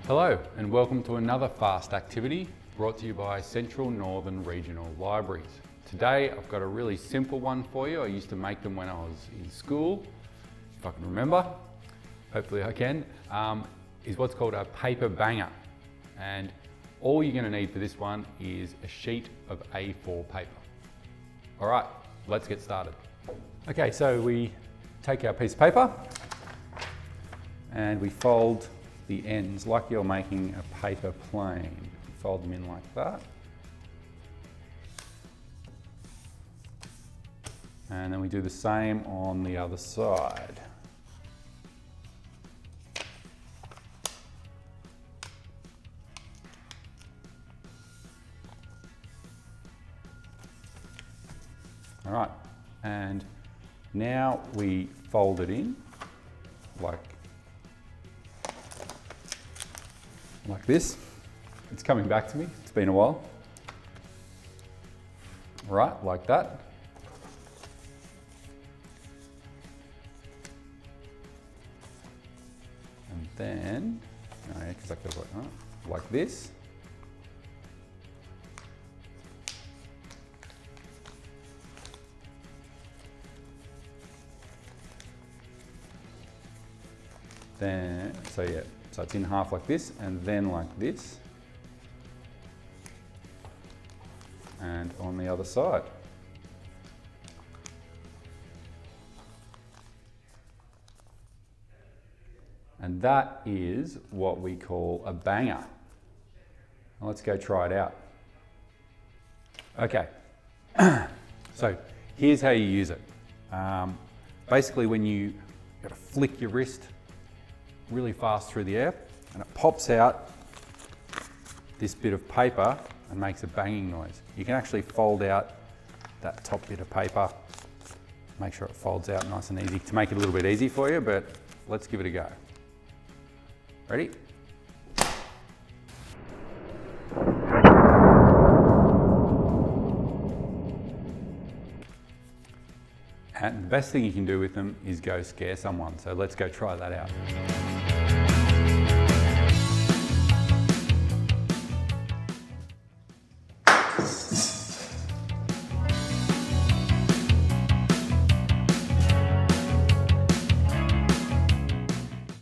Hello and welcome to another FAST activity brought to you by Central Northern Regional Libraries. Today I've got a really simple one for you. I used to make them when I was in school, if I can remember, hopefully I can, is what's called a paper banger. And all you're going to need for this one is a sheet of A4 paper. All right, let's get started. Okay, so we take our piece of paper and we fold the ends like you're making a paper plane. Fold them in like that. And then we do the same on the other side. All right, and now we fold it in like this. It's coming back to me, it's been a while. Right, like that. And then, because I could like this. Then, so it's in half like this, and then like this, and on the other side. And that is what we call a banger. Now let's go try it out. Okay, so here's how you use it. Basically when you got to flick your wrist really fast through the air and it pops out this bit of paper and makes a banging noise. You can actually fold out that top bit of paper, make sure it folds out nice and easy to make it a little bit easy for you, but let's give it a go. Ready? And the best thing you can do with them is go scare someone. So let's go try that out.